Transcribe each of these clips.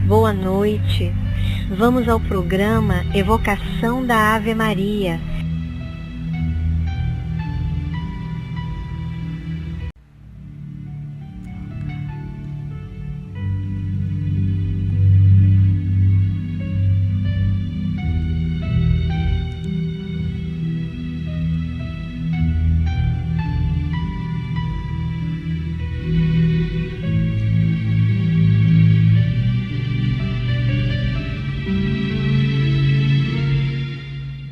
Boa noite. Vamos ao programa Evocação da Ave Maria.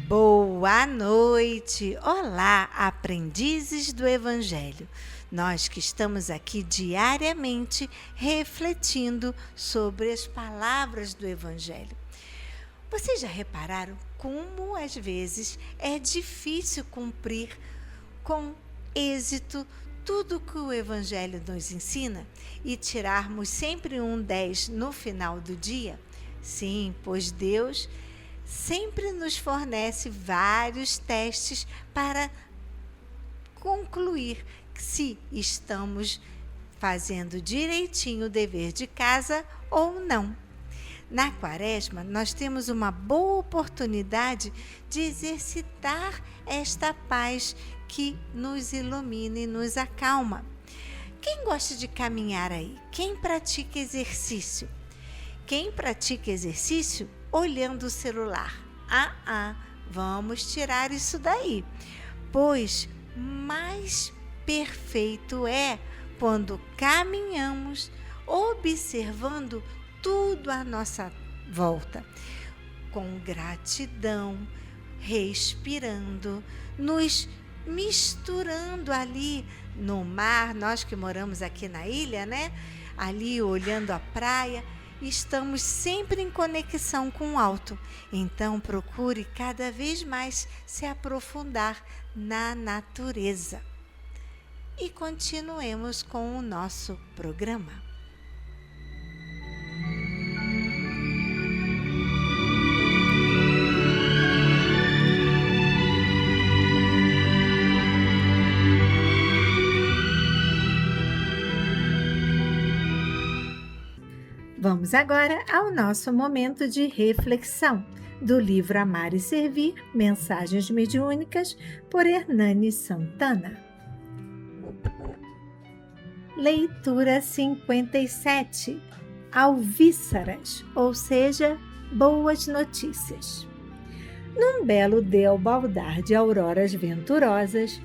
Boa noite! Olá, aprendizes do Evangelho. Nós que estamos aqui diariamente refletindo sobre as palavras do Evangelho. Vocês já repararam como às vezes é difícil cumprir com êxito tudo que o Evangelho nos ensina e tirarmos sempre um 10 no final do dia? Sim, pois Deus sempre nos fornece vários testes para concluir se estamos fazendo direitinho o dever de casa ou não. Na Quaresma, nós temos uma boa oportunidade de exercitar esta paz que nos ilumina e nos acalma. Quem gosta de caminhar aí? Quem pratica exercício? Quem pratica exercício olhando o celular? Vamos tirar isso daí, pois mais perfeito é quando caminhamos observando tudo à nossa volta, com gratidão, respirando, nos misturando ali no mar, nós que moramos aqui na ilha, né? Ali olhando a praia, estamos sempre em conexão com o alto. Então procure cada vez mais se aprofundar na natureza. E continuemos com o nosso programa. Vamos agora ao nosso momento de reflexão do livro Amar e Servir, Mensagens Mediúnicas, por Hernani Santana. Leitura 57. Alvíceras, ou seja, boas notícias. Num belo deobaldar de auroras venturosas,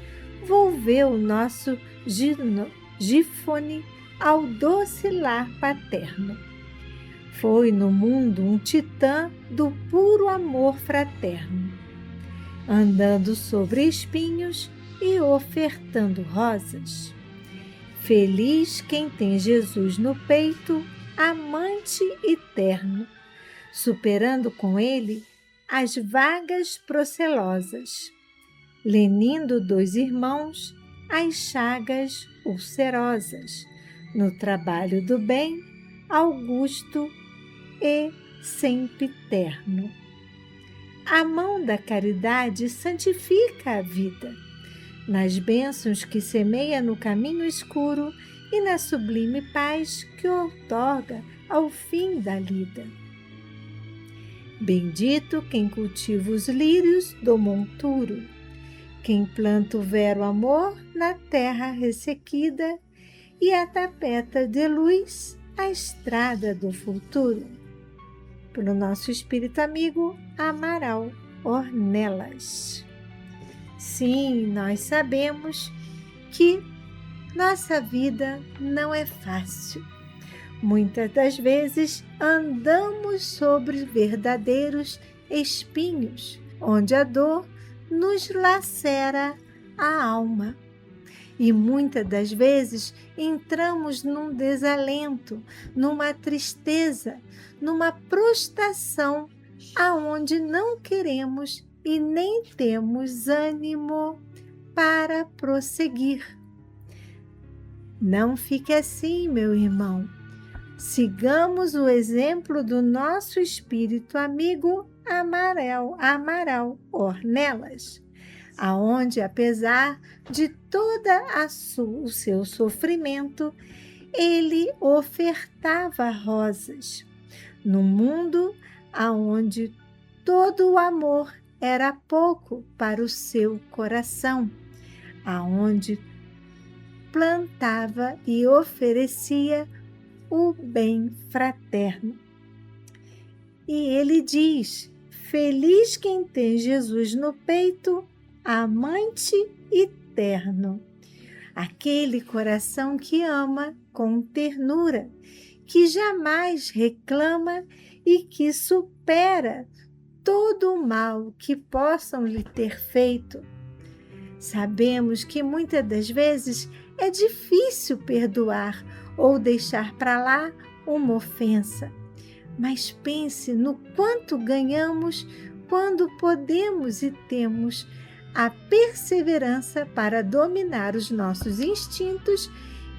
volveu o nosso Gifone ao doce lar paterno. Foi no mundo um titã do puro amor fraterno, andando sobre espinhos e ofertando rosas. Feliz quem tem Jesus no peito, amante eterno, superando com ele as vagas procelosas, lenindo dos irmãos as chagas ulcerosas, no trabalho do bem, augusto e sempiterno. A mão da caridade santifica a vida, nas bênçãos que semeia no caminho escuro e na sublime paz que outorga ao fim da lida. Bendito quem cultiva os lírios do monturo, quem planta o vero amor na terra ressequida e a tapeta de luz a estrada do futuro. Pelo nosso espírito amigo Amaral Ornelas. Sim, nós sabemos que nossa vida não é fácil. Muitas das vezes andamos sobre verdadeiros espinhos, onde a dor nos lacera a alma. E muitas das vezes entramos num desalento, numa tristeza, numa prostração, aonde não queremos e nem temos ânimo para prosseguir. Não fique assim, meu irmão. Sigamos o exemplo do nosso espírito amigo Amaral Ornelas, aonde, apesar de toda o seu sofrimento, ele ofertava rosas, num mundo onde todo o amor era pouco para o seu coração, aonde plantava e oferecia o bem fraterno. E ele diz: feliz quem tem Jesus no peito, amante e terno. Aquele coração que ama com ternura, que jamais reclama e que supera todo o mal que possam lhe ter feito. Sabemos que muitas das vezes é difícil perdoar ou deixar para lá uma ofensa, mas pense no quanto ganhamos quando podemos e temos a perseverança para dominar os nossos instintos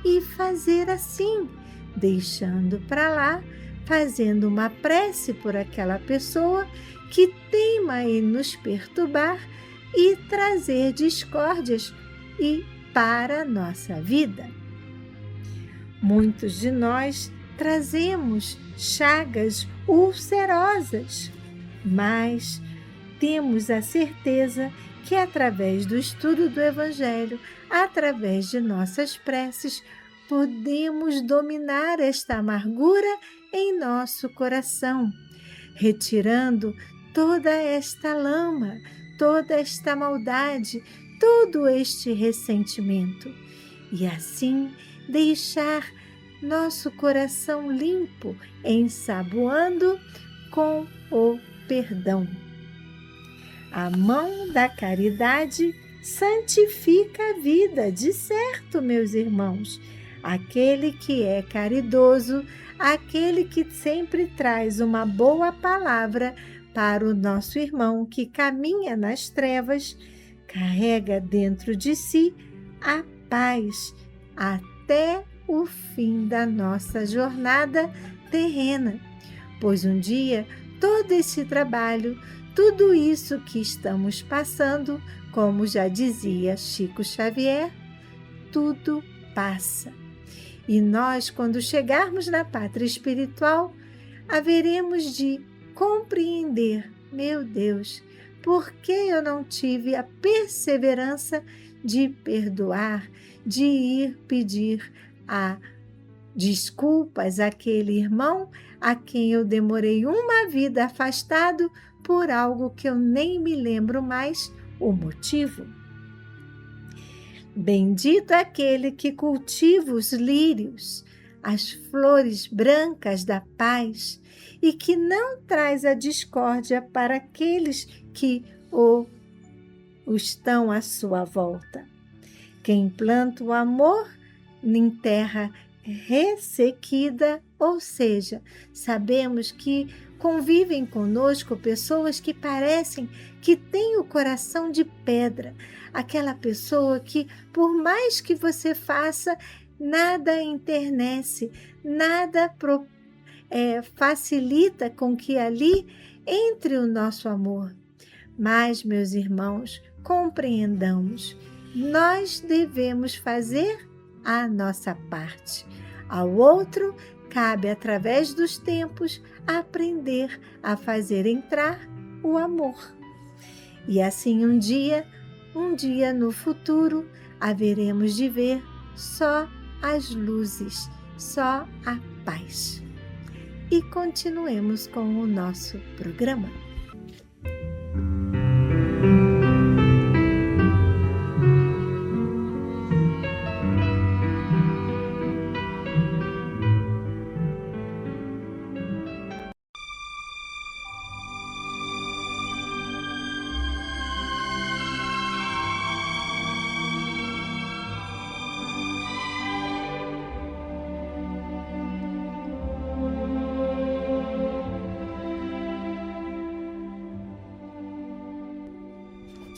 e fazer assim, deixando para lá, fazendo uma prece por aquela pessoa que teima em nos perturbar e trazer discórdias para a nossa vida. Muitos de nós trazemos chagas ulcerosas, mas temos a certeza que através do estudo do Evangelho, através de nossas preces, podemos dominar esta amargura em nosso coração, retirando toda esta lama, toda esta maldade, todo este ressentimento, e assim deixar nosso coração limpo, ensaboando com o perdão. A mão da caridade santifica a vida, de certo, meus irmãos. Aquele que é caridoso, aquele que sempre traz uma boa palavra para o nosso irmão que caminha nas trevas, carrega dentro de si a paz até o fim da nossa jornada terrena, pois um dia todo esse trabalho, tudo isso que estamos passando, como já dizia Chico Xavier, tudo passa. E nós, quando chegarmos na pátria espiritual, haveremos de compreender, meu Deus, por que eu não tive a perseverança de perdoar, de ir pedir desculpas àquele irmão a quem eu demorei uma vida afastado por algo que eu nem me lembro mais o motivo. Bendito aquele que cultiva os lírios, as flores brancas da paz, e que não traz a discórdia para aqueles que o estão à sua volta. Quem planta o amor em terra ressequida, ou seja, sabemos que convivem conosco pessoas que parecem que têm o coração de pedra, aquela pessoa que, por mais que você faça, nada enternece, nada facilita com que ali entre o nosso amor. Mas, meus irmãos, compreendamos, nós devemos fazer a nossa parte. Ao outro, cabe, através dos tempos, aprender a fazer entrar o amor. E assim um dia no futuro, haveremos de ver só as luzes, só a paz. E continuemos com o nosso programa.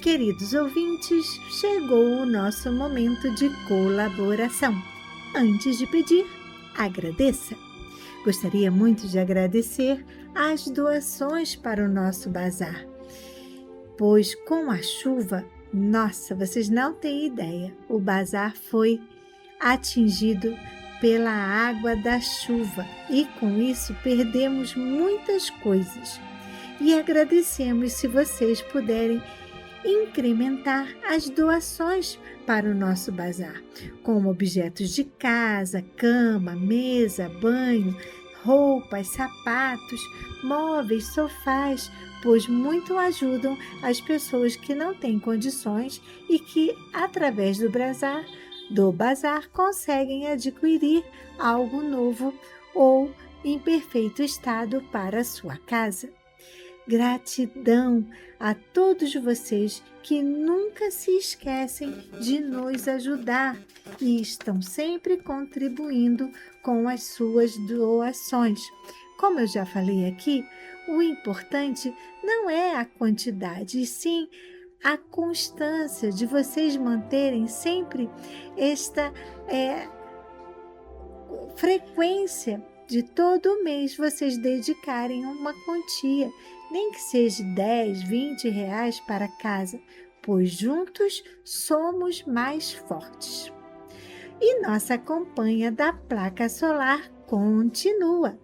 Queridos ouvintes, chegou o nosso momento de colaboração. Antes de pedir, agradeça. Gostaria muito de agradecer as doações para o nosso bazar, pois com a chuva, nossa, vocês não têm ideia, o bazar foi atingido pela água da chuva e com isso perdemos muitas coisas. E agradecemos se vocês puderem incrementar as doações para o nosso bazar, como objetos de casa, cama, mesa, banho, roupas, sapatos, móveis, sofás, pois muito ajudam as pessoas que não têm condições e que, através do bazar conseguem adquirir algo novo ou em perfeito estado para a sua casa. Gratidão a todos vocês que nunca se esquecem de nos ajudar e estão sempre contribuindo com as suas doações. Como eu já falei aqui, o importante não é a quantidade, e sim a constância de vocês manterem sempre esta frequência de todo mês vocês dedicarem uma quantia, nem que seja 10, 20 reais para casa, pois juntos somos mais fortes. E nossa campanha da placa solar continua.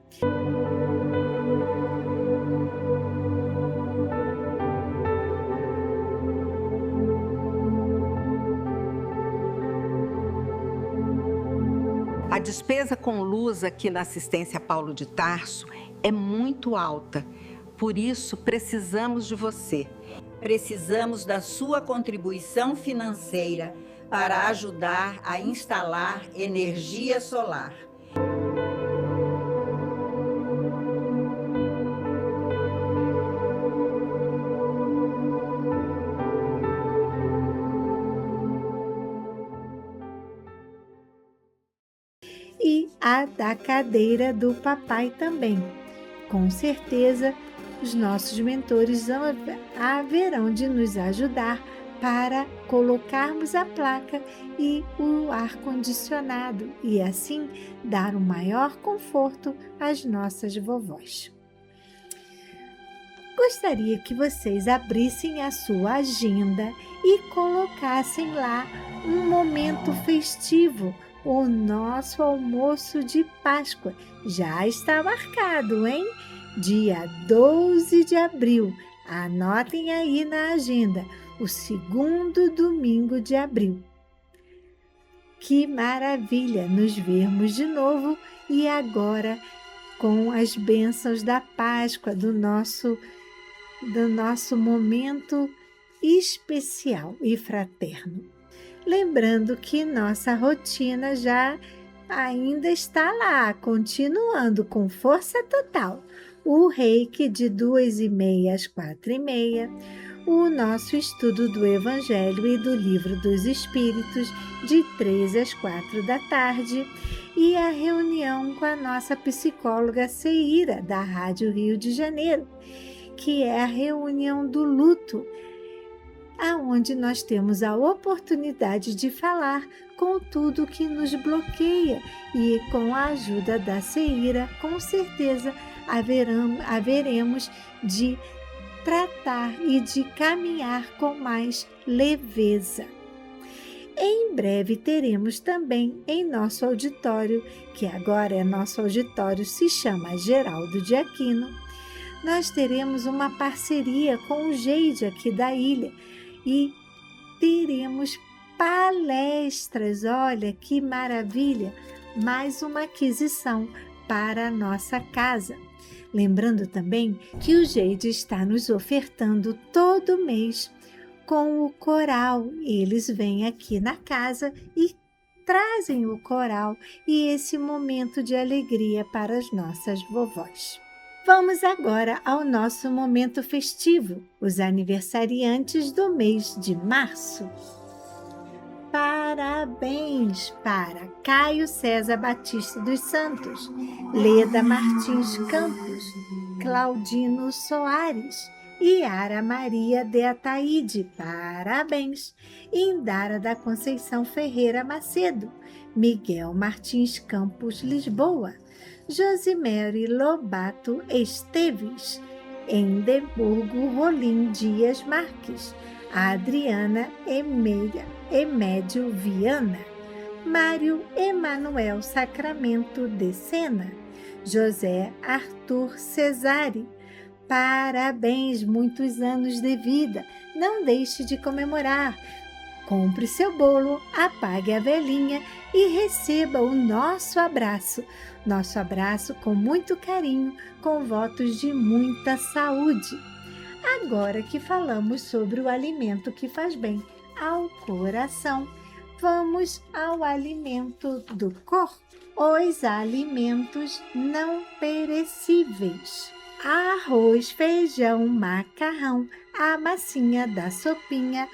A despesa com luz aqui na assistência Paulo de Tarso é muito alta. Por isso, precisamos de você. Precisamos da sua contribuição financeira para ajudar a instalar energia solar. E a da cadeira do papai também. Com certeza, os nossos mentores haverão de nos ajudar para colocarmos a placa e o ar-condicionado e assim dar um maior conforto às nossas vovós. Gostaria que vocês abrissem a sua agenda e colocassem lá um momento festivo. O nosso almoço de Páscoa já está marcado, hein? Dia 12 de abril. Anotem aí na agenda, o segundo domingo de abril. Que maravilha nos vermos de novo e agora com as bênçãos da Páscoa, do nosso momento especial e fraterno. Lembrando que nossa rotina já ainda está lá, continuando com força total. O reiki de 2h30 às 4h30, o nosso estudo do Evangelho e do Livro dos Espíritos de 3 às 4 da tarde e a reunião com a nossa psicóloga Ceíra, da Rádio Rio de Janeiro, que é a reunião do luto, aonde nós temos a oportunidade de falar com tudo que nos bloqueia e com a ajuda da Ceíra, com certeza haveremos de tratar e de caminhar com mais leveza. Em breve teremos também em nosso auditório, que agora é nosso auditório, se chama Geraldo de Aquino, nós teremos uma parceria com o Geide aqui da ilha, e teremos palestras. Olha que maravilha! Mais uma aquisição para a nossa casa. Lembrando também que o Geide está nos ofertando todo mês com o coral. Eles vêm aqui na casa e trazem o coral e esse momento de alegria para as nossas vovós. Vamos agora ao nosso momento festivo, os aniversariantes do mês de março. Parabéns para Caio César Batista dos Santos, Leda Martins Campos, Claudino Soares, Yara Maria de Ataíde, parabéns. Indara da Conceição Ferreira Macedo, Miguel Martins Campos Lisboa, Josimere Lobato Esteves, Endeburgo Rolim Dias Marques, Adriana Emédio Viana, Mário Emanuel Sacramento de Sena, José Arthur Cesare. Parabéns, muitos anos de vida. Não deixe de comemorar. Compre seu bolo, apague a velinha e receba o nosso abraço. Nosso abraço com muito carinho, com votos de muita saúde. Agora que falamos sobre o alimento que faz bem ao coração, vamos ao alimento do corpo. Os alimentos não perecíveis: arroz, feijão, macarrão, a massinha da sopinha,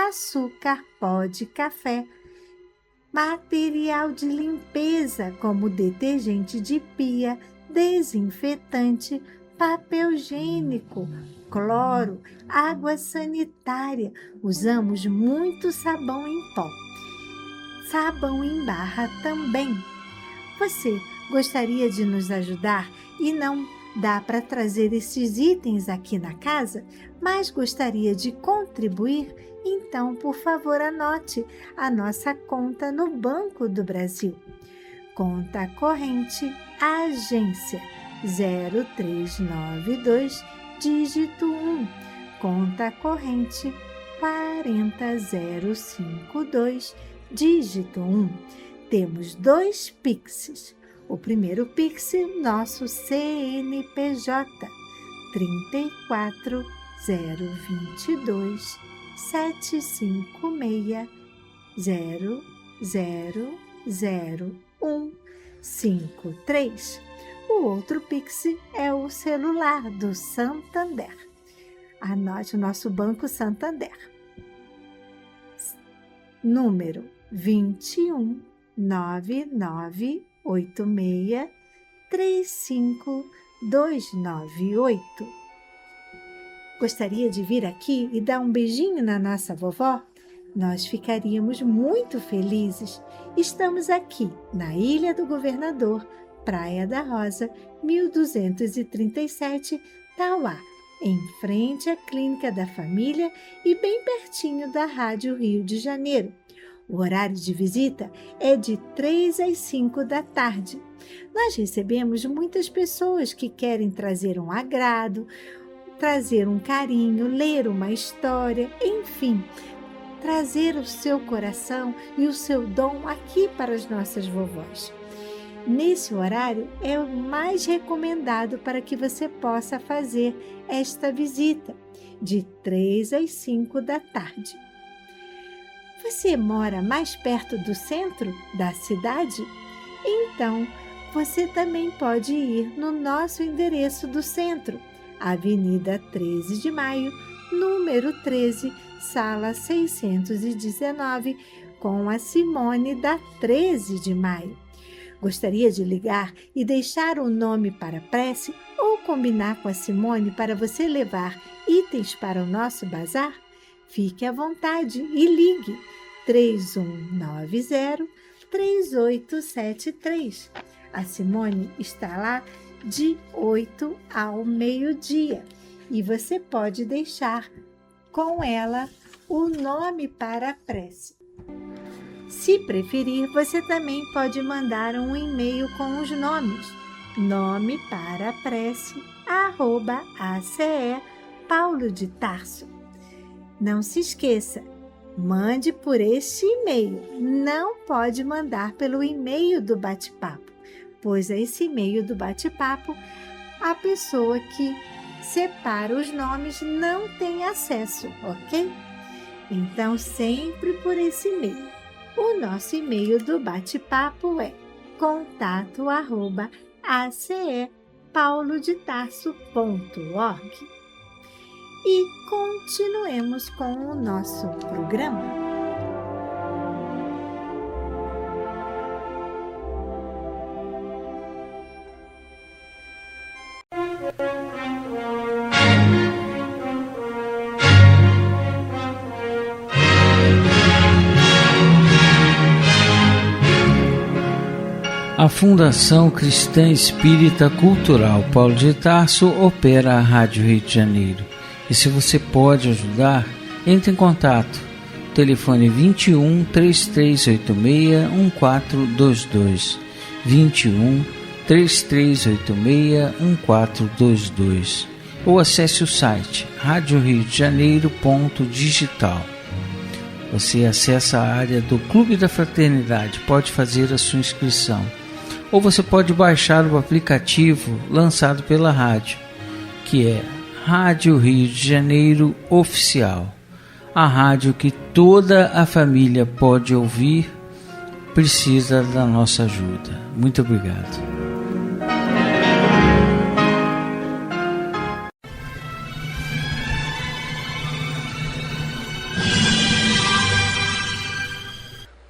açúcar, pó de café, material de limpeza como detergente de pia, desinfetante, papel higiênico, cloro, água sanitária. Usamos muito sabão em pó, sabão em barra também. Você gostaria de nos ajudar e não dá para trazer esses itens aqui na casa, mas gostaria de contribuir? Então, por favor, anote a nossa conta no Banco do Brasil. Conta corrente, agência 0392, dígito 1. Conta corrente 40052, dígito 1. Temos 2 Pixes. O primeiro Pix, nosso CNPJ, 34022 756 000153. O outro Pix é o celular do Santander. Anote o nosso Banco Santander. Número 21-9986-35298. Gostaria de vir aqui e dar um beijinho na nossa vovó? Nós ficaríamos muito felizes. Estamos aqui na Ilha do Governador, Praia da Rosa, 1237, Tauá, em frente à Clínica da Família e bem pertinho da Rádio Rio de Janeiro. O horário de visita é de 3 às 5 da tarde. Nós recebemos muitas pessoas que querem trazer um agrado, trazer um carinho, ler uma história, enfim, trazer o seu coração e o seu dom aqui para as nossas vovós. Nesse horário é o mais recomendado para que você possa fazer esta visita, de 3 às 5 da tarde. Você mora mais perto do centro da cidade? Então, você também pode ir no nosso endereço do centro, Avenida 13 de Maio, número 13, sala 619, com a Simone da 13 de Maio. Gostaria de ligar e deixar o nome para prece ou combinar com a Simone para você levar itens para o nosso bazar? Fique à vontade e ligue 3190-3873. A Simone está lá de 8 ao meio-dia e você pode deixar com ela o nome para a prece. Se preferir, você também pode mandar um e-mail com os nomes. Nome para a prece, @ACE Paulo de Tarso. Não se esqueça, mande por este e-mail. Não pode mandar pelo e-mail do bate-papo, pois a esse e-mail do bate-papo, a pessoa que separa os nomes não tem acesso, ok? Então, sempre por esse e-mail. O nosso e-mail do bate-papo é contato@acepaulodetarso.org. E continuemos com o nosso programa. A Fundação Cristã Espírita Cultural Paulo de Tarso opera a Rádio Rio de Janeiro. E se você pode ajudar, entre em contato telefone 21 3386 1422. 21 3386 1422. Ou acesse o site radioriodejaneiro.digital. Você acessa a área do Clube da Fraternidade, pode fazer a sua inscrição. Ou você pode baixar o aplicativo lançado pela rádio, que é Rádio Rio de Janeiro Oficial. A rádio que toda a família pode ouvir, precisa da nossa ajuda. Muito obrigado.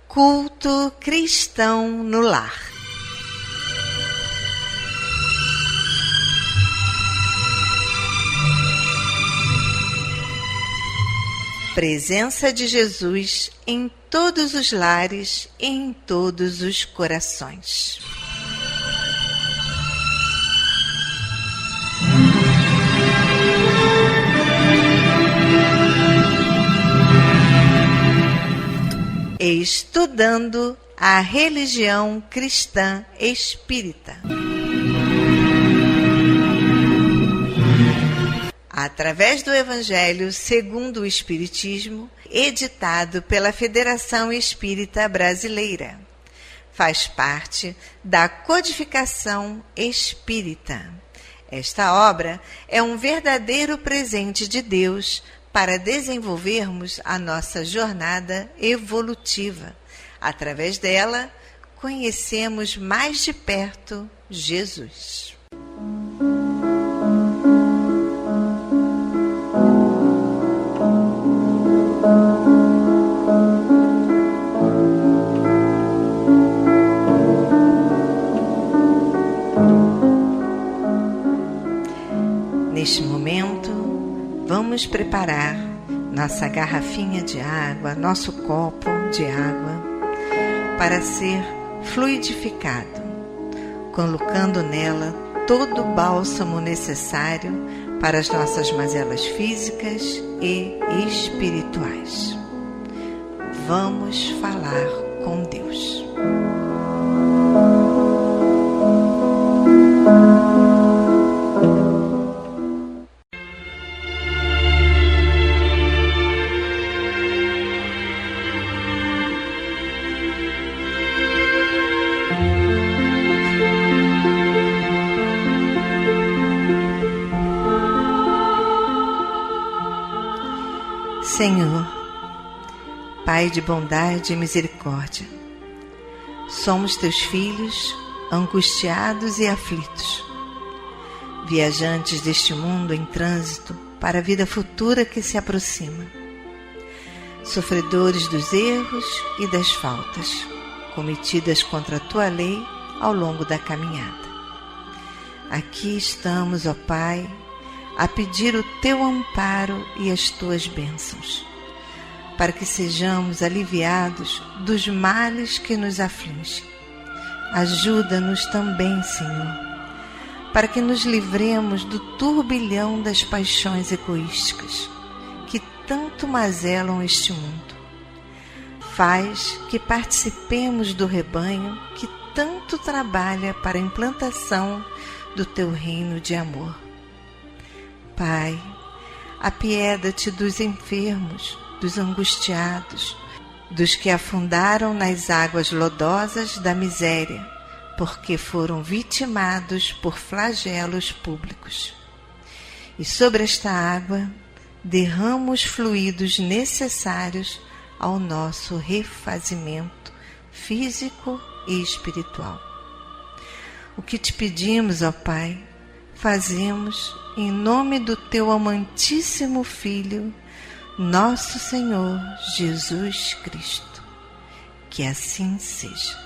Culto cristão no lar. Presença de Jesus em todos os lares e em todos os corações. Estudando a religião cristã espírita. Através do Evangelho segundo o Espiritismo, editado pela Federação Espírita Brasileira. Faz parte da Codificação Espírita. Esta obra é um verdadeiro presente de Deus para desenvolvermos a nossa jornada evolutiva. Através dela, conhecemos mais de perto Jesus. Neste momento, vamos preparar nossa garrafinha de água, nosso copo de água, para ser fluidificado, colocando nela todo o bálsamo necessário para as nossas mazelas físicas e espirituais. Vamos falar com Deus. Senhor, Pai de bondade e misericórdia, somos teus filhos, angustiados e aflitos, viajantes deste mundo em trânsito para a vida futura que se aproxima, sofredores dos erros e das faltas cometidas contra a tua lei ao longo da caminhada. Aqui estamos, ó Pai, a pedir o teu amparo e as tuas bênçãos, para que sejamos aliviados dos males que nos afligem. Ajuda-nos também, Senhor, para que nos livremos do turbilhão das paixões egoísticas que tanto mazelam este mundo. Faz que participemos do rebanho que tanto trabalha para a implantação do teu reino de amor. Pai, apieda-te dos enfermos, dos angustiados, dos que afundaram nas águas lodosas da miséria, porque foram vitimados por flagelos públicos. E sobre esta água derrama os fluidos necessários ao nosso refazimento físico e espiritual. O que te pedimos, ó Pai, fazemos em nome do teu amantíssimo Filho, nosso Senhor Jesus Cristo. Que assim seja.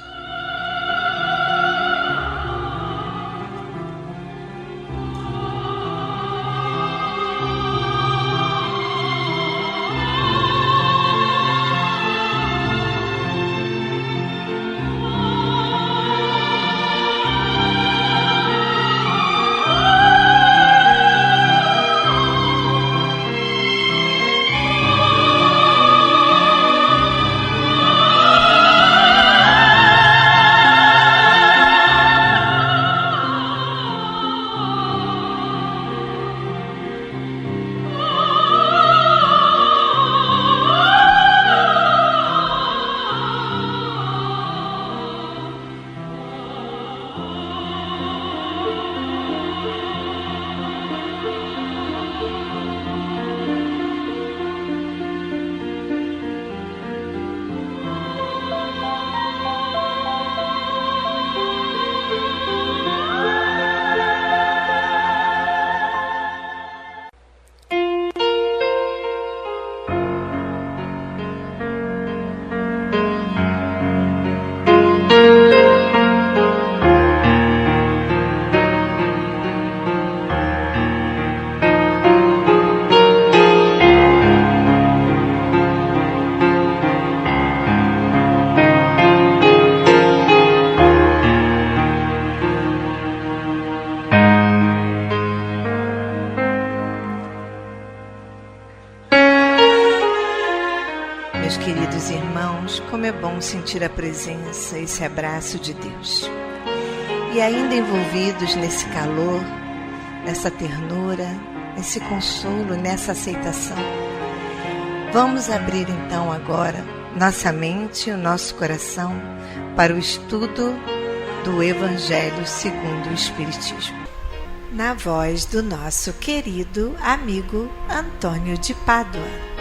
irmãos, como é bom sentir a presença, esse abraço de Deus. E ainda envolvidos nesse calor, nessa ternura, nesse consolo, nessa aceitação, vamos abrir então agora nossa mente e o nosso coração para o estudo do Evangelho segundo o Espiritismo, na voz do nosso querido amigo Antônio de Pádua.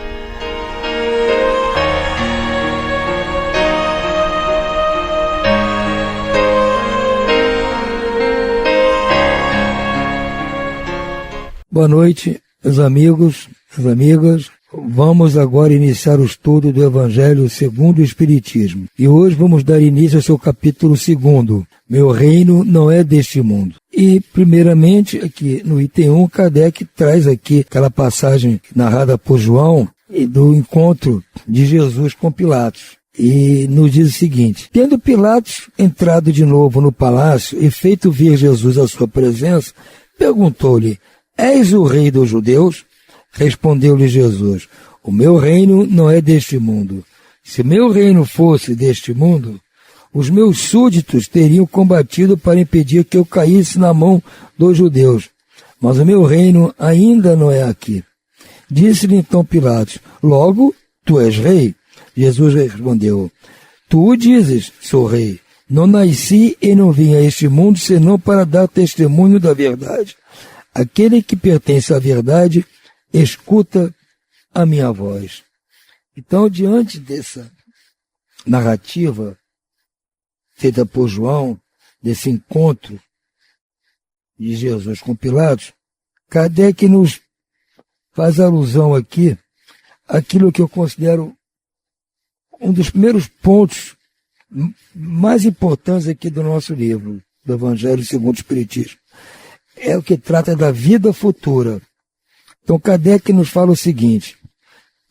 Boa noite, meus amigos, minhas amigas. Vamos agora iniciar o estudo do Evangelho segundo o Espiritismo. E hoje vamos dar início ao seu capítulo 2. Meu reino não é deste mundo. E, primeiramente, aqui no item 1, Kardec traz aqui aquela passagem narrada por João do encontro de Jesus com Pilatos. E nos diz o seguinte: tendo Pilatos entrado de novo no palácio e feito vir Jesus à sua presença, perguntou-lhe: És o rei dos judeus? Respondeu-lhe Jesus: o meu reino não é deste mundo. Se meu reino fosse deste mundo, os meus súditos teriam combatido para impedir que eu caísse na mão dos judeus. Mas o meu reino ainda não é aqui. Disse-lhe então Pilatos: logo, tu és rei? Jesus respondeu: tu o dizes, sou rei. Não nasci e não vim a este mundo senão para dar testemunho da verdade. Aquele que pertence à verdade escuta a minha voz. Então, diante dessa narrativa feita por João, desse encontro de Jesus com Pilatos, Kardec nos faz alusão aqui àquilo que eu considero um dos primeiros pontos mais importantes aqui do nosso livro, do Evangelho segundo o Espiritismo. É o que trata da vida futura. Então, Kardec nos fala o seguinte: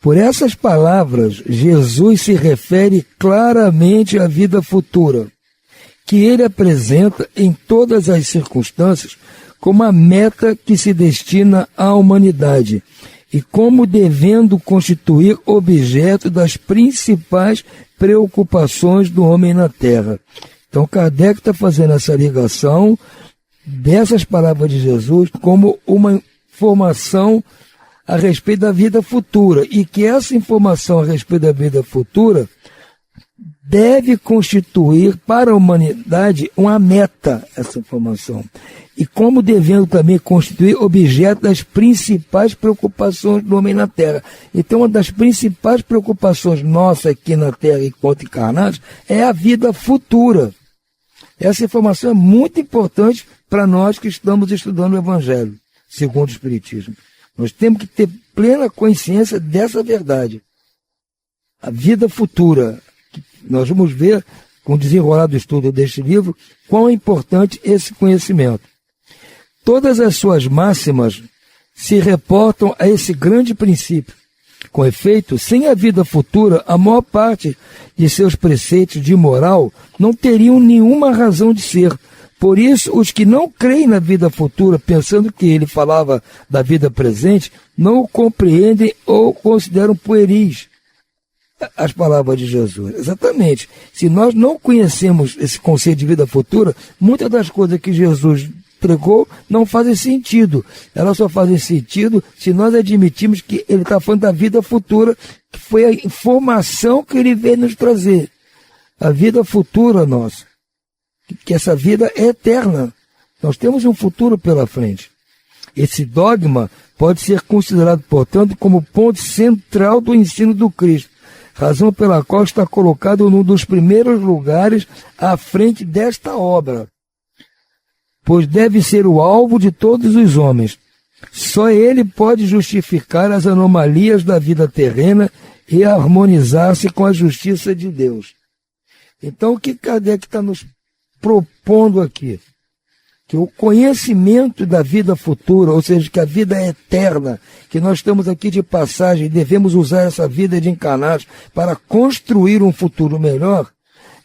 por essas palavras, Jesus se refere claramente à vida futura, que ele apresenta em todas as circunstâncias como a meta que se destina à humanidade e como devendo constituir objeto das principais preocupações do homem na Terra. Então, Kardec está fazendo essa ligação dessas palavras de Jesus como uma informação a respeito da vida futura, e que essa informação a respeito da vida futura deve constituir para a humanidade uma meta, essa informação, e como devendo também constituir objeto das principais preocupações do homem na Terra. Então, uma das principais preocupações nossas aqui na Terra, enquanto encarnados, é a vida futura. Essa informação é muito importante para nós que estamos estudando o Evangelho segundo o Espiritismo. Nós temos que ter plena consciência dessa verdade. A vida futura. Nós vamos ver, com o desenrolar do estudo deste livro, quão é importante esse conhecimento. Todas as suas máximas se reportam a esse grande princípio. Com efeito, sem a vida futura, a maior parte de seus preceitos de moral não teriam nenhuma razão de ser. Por isso, os que não creem na vida futura, pensando que ele falava da vida presente, não o compreendem ou consideram pueris as palavras de Jesus. Exatamente. Se nós não conhecemos esse conceito de vida futura, muitas das coisas que Jesus pregou não fazem sentido. Elas só fazem sentido se nós admitirmos que ele está falando da vida futura, que foi a informação que ele veio nos trazer. A vida futura nossa. Que essa vida é eterna. Nós temos um futuro pela frente. Esse dogma pode ser considerado, portanto, como ponto central do ensino do Cristo, razão pela qual está colocado num dos primeiros lugares à frente desta obra, pois deve ser o alvo de todos os homens. Só ele pode justificar as anomalias da vida terrena e harmonizar-se com a justiça de Deus. Então, o que Kardec está nos propondo aqui? Que o conhecimento da vida futura, ou seja, que a vida é eterna, que nós estamos aqui de passagem e devemos usar essa vida de encarnados para construir um futuro melhor,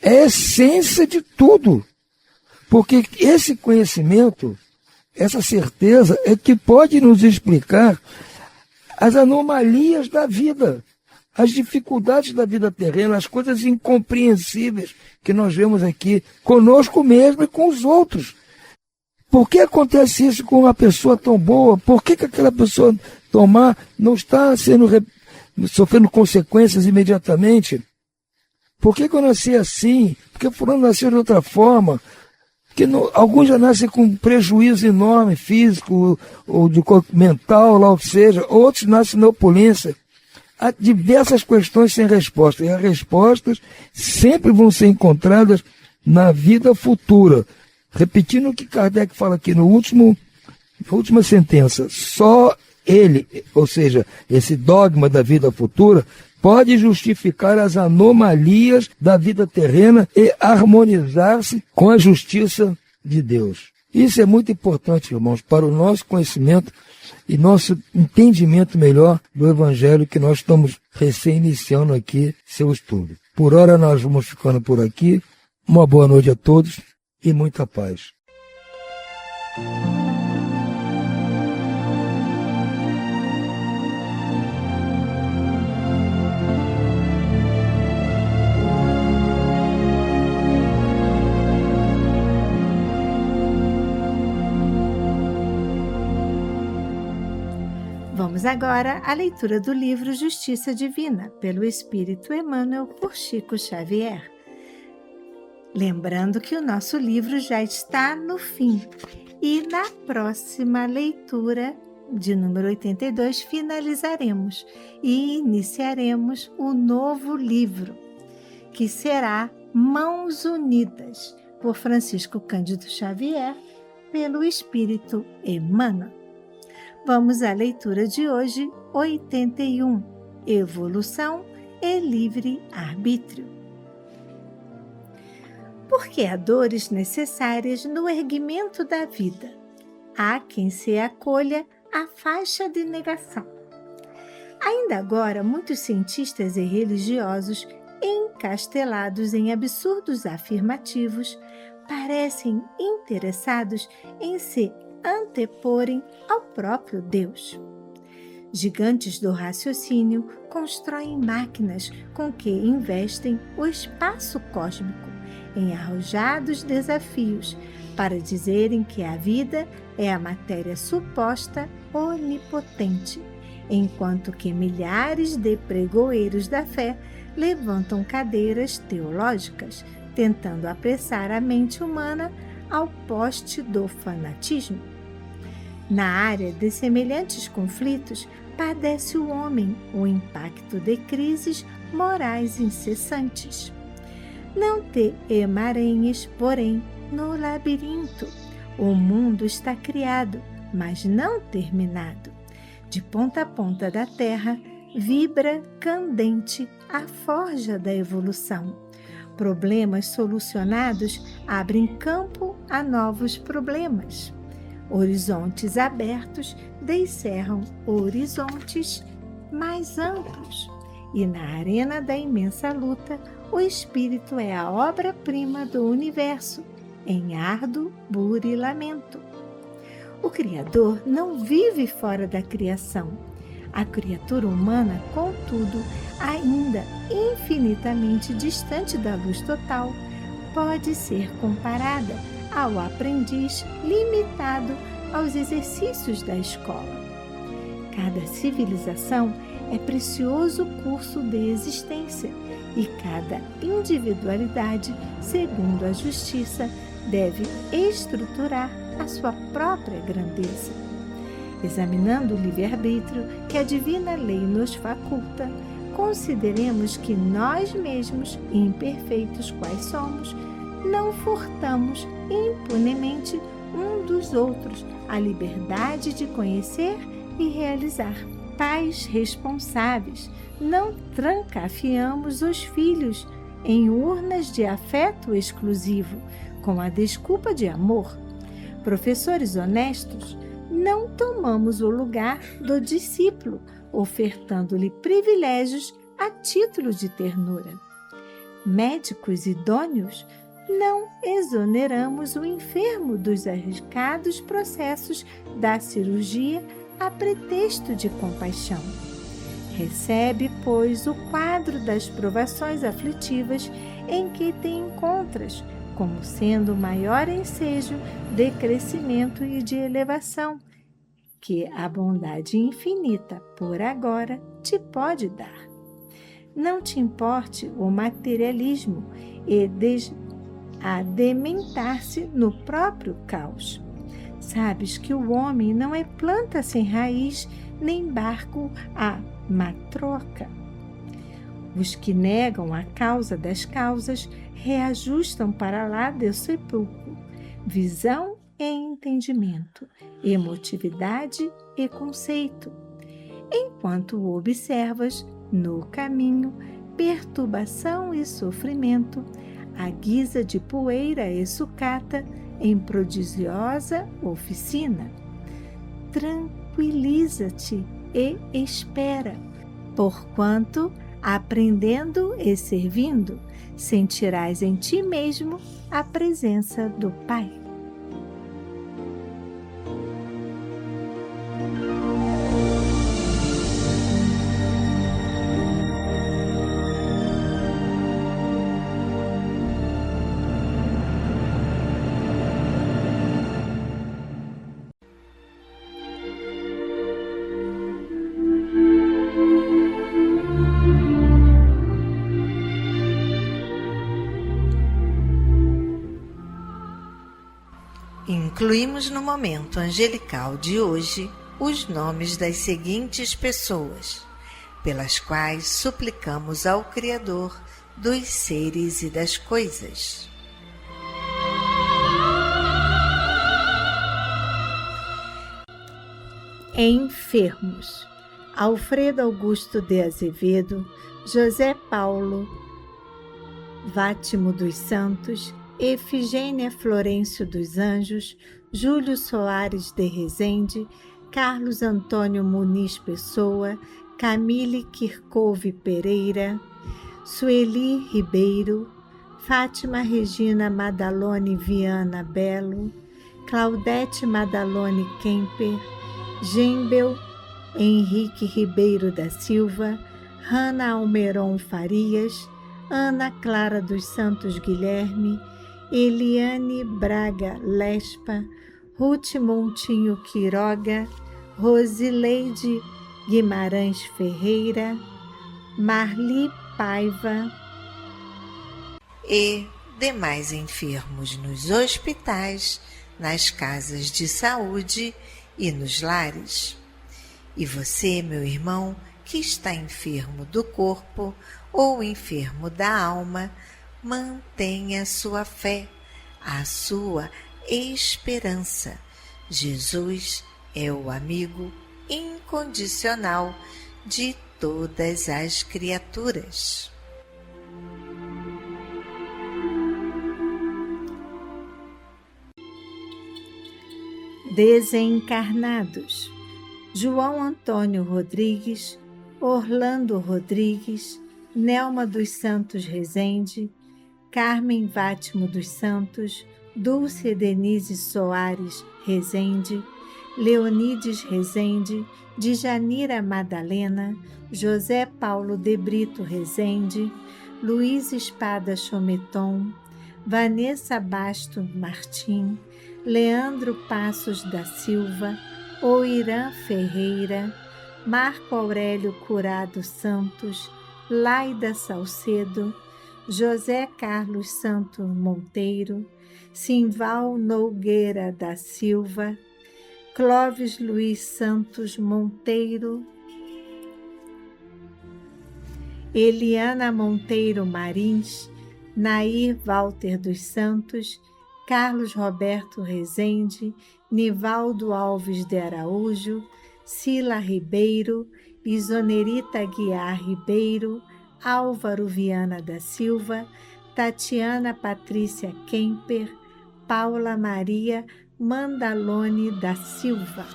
é a essência de tudo. Porque esse conhecimento, essa certeza, é que pode nos explicar as anomalias da vida, as dificuldades da vida terrena, as coisas incompreensíveis que nós vemos aqui, conosco mesmo e com os outros. Por que acontece isso com uma pessoa tão boa? Por que aquela pessoa tão má não está sofrendo consequências imediatamente? Por que eu nasci assim? Por que fulano nasceu de outra forma? Porque alguns já nascem com um prejuízo enorme, físico, ou mental, lá o que seja. Outros nascem na opulência. Há diversas questões sem resposta. E as respostas sempre vão ser encontradas na vida futura. Repetindo o que Kardec fala aqui na última sentença. Só ele, ou seja, esse dogma da vida futura, pode justificar as anomalias da vida terrena e harmonizar-se com a justiça de Deus. Isso é muito importante, irmãos, para o nosso conhecimento e nosso entendimento melhor do Evangelho que nós estamos recém-iniciando aqui seu estudo. Por hora nós vamos ficando por aqui. Uma boa noite a todos e muita paz. Vamos agora à leitura do livro Justiça Divina, pelo Espírito Emmanuel, por Chico Xavier. Lembrando que o nosso livro já está no fim e na próxima leitura, de número 82, finalizaremos e iniciaremos o novo livro, que será Mãos Unidas, por Francisco Cândido Xavier, pelo Espírito Emmanuel. Vamos à leitura de hoje, 81, Evolução e Livre-Arbítrio. Porque há dores necessárias no erguimento da vida. Há quem se acolha à faixa de negação. Ainda agora, muitos cientistas e religiosos, encastelados em absurdos afirmativos, parecem interessados em se anteporem ao próprio Deus. Gigantes do raciocínio constroem máquinas com que investem o espaço cósmico em arrojados desafios para dizerem que a vida é a matéria suposta onipotente, enquanto que milhares de pregoeiros da fé levantam cadeiras teológicas, tentando apressar a mente humana ao poste do fanatismo. Na área de semelhantes conflitos, padece o homem o impacto de crises morais incessantes. Não te emaranhes, porém, no labirinto. O mundo está criado, mas não terminado. De ponta a ponta da terra, vibra candente a forja da evolução. Problemas solucionados abrem campo a novos problemas. Horizontes abertos descerram horizontes mais amplos. E na arena da imensa luta, o espírito é a obra-prima do universo, em árduo burilamento. O Criador não vive fora da criação. A criatura humana, contudo, ainda infinitamente distante da luz total, pode ser comparada ao aprendiz limitado aos exercícios da escola. Cada civilização é precioso curso de existência e cada individualidade, segundo a justiça, deve estruturar a sua própria grandeza. Examinando o livre-arbítrio que a divina lei nos faculta, consideremos que nós mesmos, imperfeitos quais somos, não furtamos impunemente um dos outros a liberdade de conhecer e realizar. Pais responsáveis, não trancafiamos os filhos em urnas de afeto exclusivo, com a desculpa de amor. Professores honestos, não tomamos o lugar do discípulo, ofertando-lhe privilégios a título de ternura. Médicos idôneos, não exoneramos o enfermo dos arriscados processos da cirurgia a pretexto de compaixão. Recebe, pois, o quadro das provações aflitivas em que te encontras, como sendo o maior ensejo de crescimento e de elevação, que a bondade infinita, por agora, te pode dar. Não te importe o materialismo e adementar-se no próprio caos. Sabes que o homem não é planta sem raiz, nem barco a matroca. Os que negam a causa das causas reajustam para lá do sepulcro visão e entendimento, emotividade e conceito. Enquanto o observas, no caminho, perturbação e sofrimento, a guisa de poeira e sucata em prodigiosa oficina. Tranquiliza-te e espera, porquanto, aprendendo e servindo, sentirás em ti mesmo a presença do Pai. Incluímos no momento angelical de hoje os nomes das seguintes pessoas, pelas quais suplicamos ao Criador dos seres e das coisas. Enfermos: Alfredo Augusto de Azevedo, José Paulo Vátimo dos Santos, Efigênia Florencio dos Anjos, Júlio Soares de Rezende, Carlos Antônio Muniz Pessoa, Camille Kirkove Pereira, Sueli Ribeiro, Fátima Regina Madalone Viana Belo, Claudete Madalone Kemper, Gembel Henrique Ribeiro da Silva, Rana Almeron Farias, Ana Clara dos Santos Guilherme, Eliane Braga Lespa, Ruth Montinho Quiroga, Rosileide Guimarães Ferreira, Marli Paiva e demais enfermos nos hospitais, nas casas de saúde e nos lares. E você, meu irmão, que está enfermo do corpo ou enfermo da alma, mantenha sua fé, a sua esperança. Jesus é o amigo incondicional de todas as criaturas. Desencarnados: João Antônio Rodrigues, Orlando Rodrigues, Nelma dos Santos Rezende, Carmen Vátimo dos Santos, Dulce Denise Soares Rezende, Leonides Rezende, Djanira Madalena, José Paulo de Brito Rezende, Luiz Espada Chometon, Vanessa Basto Martim, Leandro Passos da Silva, Oirã Ferreira, Marco Aurélio Curado Santos, Laida Salcedo, José Carlos Santos Monteiro, Simval Nogueira da Silva, Clóvis Luiz Santos Monteiro, Eliana Monteiro Marins, Nair Walter dos Santos, Carlos Roberto Rezende, Nivaldo Alves de Araújo, Sila Ribeiro, Isonerita Guiar Ribeiro, Álvaro Viana da Silva, Tatiana Patrícia Kemper, Paula Maria Mandalone da Silva.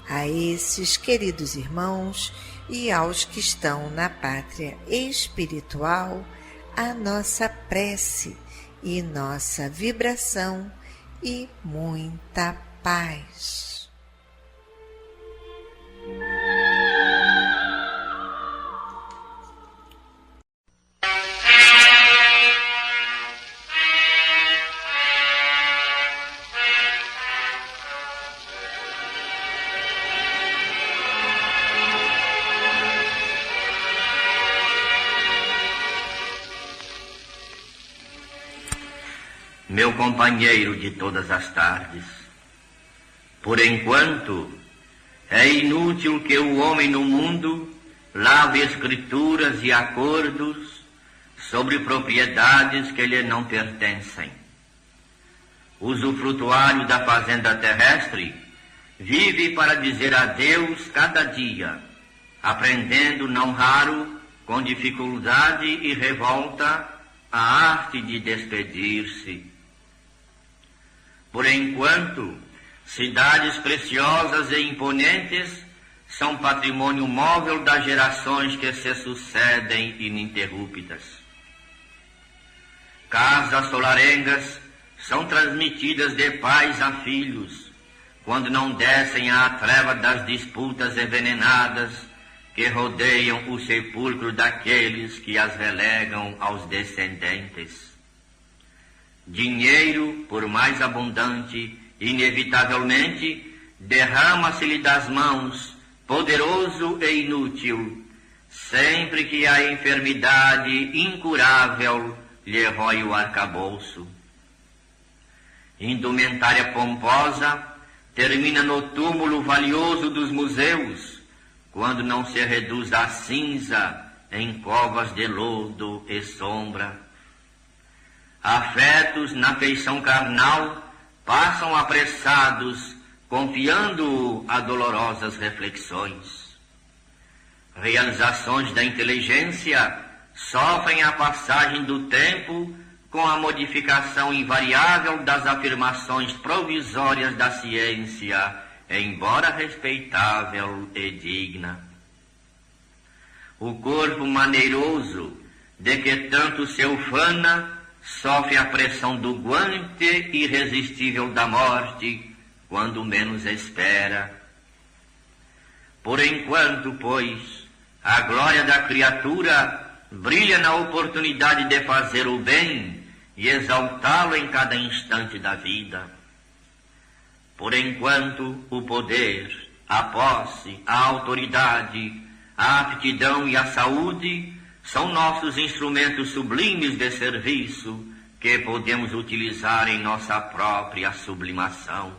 A esses queridos irmãos e aos que estão na pátria espiritual, a nossa prece e nossa vibração e muita paz. Meu companheiro de todas as tardes, por enquanto é inútil que o homem no mundo lave escrituras e acordos sobre propriedades que lhe não pertencem. O usufrutuário da fazenda terrestre vive para dizer adeus cada dia, aprendendo não raro, com dificuldade e revolta, a arte de despedir-se. Por enquanto, cidades preciosas e imponentes são patrimônio móvel das gerações que se sucedem ininterruptas. Casas solarengas são transmitidas de pais a filhos, quando não descem à treva das disputas envenenadas que rodeiam o sepulcro daqueles que as relegam aos descendentes. Dinheiro, por mais abundante, inevitavelmente derrama-se-lhe das mãos, poderoso e inútil, sempre que a enfermidade incurável lhe rói o arcabouço. Indumentária pomposa termina no túmulo valioso dos museus, quando não se reduz a cinza em covas de lodo e sombra. Afetos na feição carnal passam apressados, confiando-o a dolorosas reflexões. Realizações da inteligência sofrem a passagem do tempo com a modificação invariável das afirmações provisórias da ciência, embora respeitável e digna. O corpo maneiroso, de que tanto se ufana, sofre a pressão do guante irresistível da morte, quando menos espera. Por enquanto, pois, a glória da criatura brilha na oportunidade de fazer o bem e exaltá-lo em cada instante da vida. Por enquanto, o poder, a posse, a autoridade, a aptidão e a saúde são nossos instrumentos sublimes de serviço que podemos utilizar em nossa própria sublimação.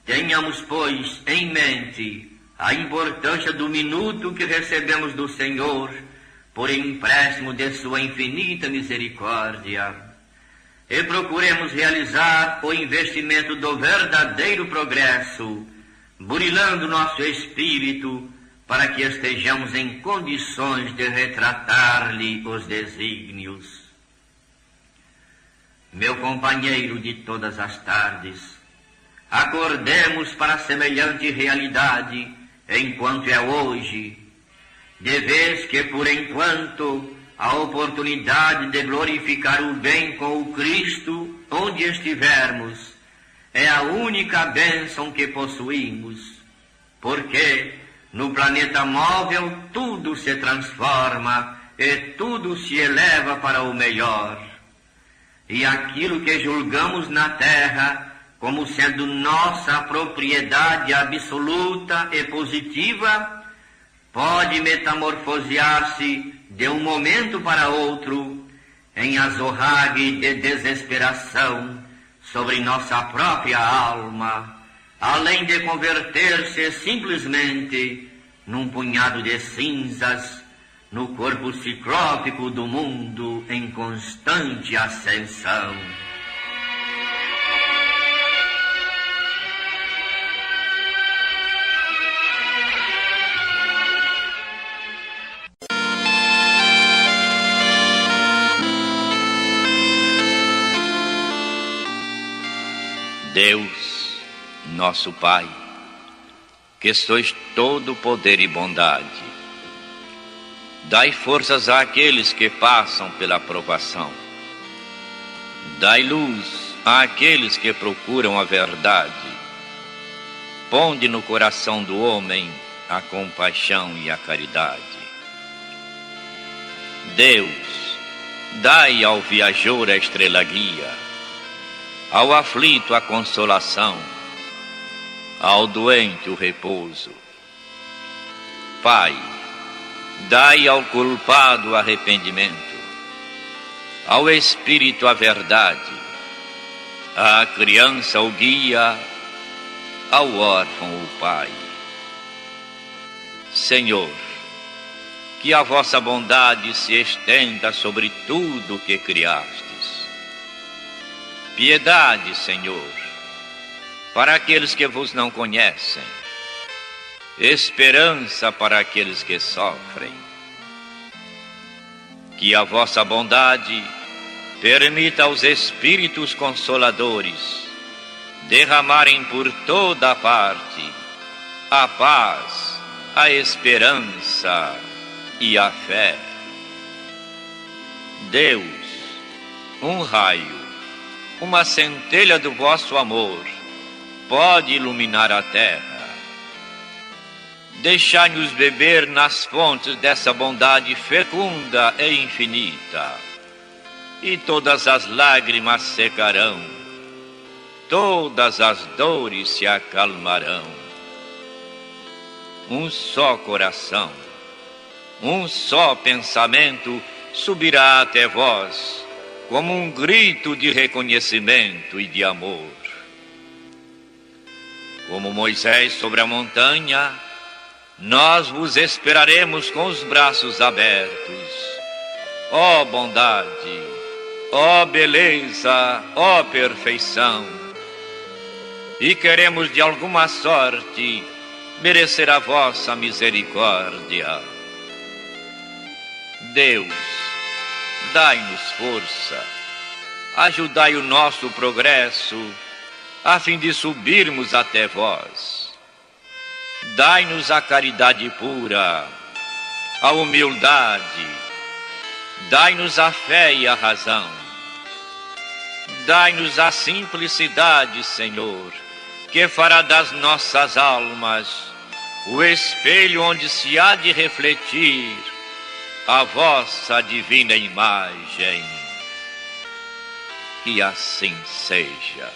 Tenhamos, pois, em mente a importância do minuto que recebemos do Senhor por empréstimo de sua infinita misericórdia e procuremos realizar o investimento do verdadeiro progresso, burilando nosso espírito para que estejamos em condições de retratar-lhe os desígnios. Meu companheiro de todas as tardes, acordemos para semelhante realidade enquanto é hoje, de vez que, por enquanto, a oportunidade de glorificar o bem com o Cristo, onde estivermos, é a única bênção que possuímos, porque no planeta móvel tudo se transforma e tudo se eleva para o melhor. E aquilo que julgamos na terra como sendo nossa propriedade absoluta e positiva, pode metamorfosear-se de um momento para outro em azorrague de desesperação sobre nossa própria alma, além de converter-se simplesmente num punhado de cinzas no corpo ciclópico do mundo em constante ascensão. Deus, nosso Pai, que sois todo poder e bondade, dai forças àqueles que passam pela provação, dai luz àqueles que procuram a verdade, ponde no coração do homem a compaixão e a caridade. Deus, dai ao viajor a estrela guia, ao aflito a consolação, ao doente o repouso. Pai, dai ao culpado o arrependimento, ao espírito a verdade, à criança o guia, ao órfão o pai. Senhor, que a vossa bondade se estenda sobre tudo o que criastes. Piedade, Senhor, para aqueles que vos não conhecem. Esperança para aqueles que sofrem. Que a vossa bondade permita aos Espíritos Consoladores derramarem por toda a parte a paz, a esperança e a fé. Deus, um raio, uma centelha do vosso amor pode iluminar a terra. Deixai-nos beber nas fontes dessa bondade fecunda e infinita, e todas as lágrimas secarão, todas as dores se acalmarão. Um só coração, um só pensamento subirá até vós, como um grito de reconhecimento e de amor. Como Moisés sobre a montanha, nós vos esperaremos com os braços abertos. Ó bondade, ó beleza, ó perfeição! E queremos de alguma sorte merecer a vossa misericórdia. Deus, dai-nos força, ajudai o nosso progresso, a fim de subirmos até vós. Dai-nos a caridade pura, a humildade, dai-nos a fé e a razão. Dai-nos a simplicidade, Senhor, que fará das nossas almas o espelho onde se há de refletir a vossa divina imagem. Que assim seja.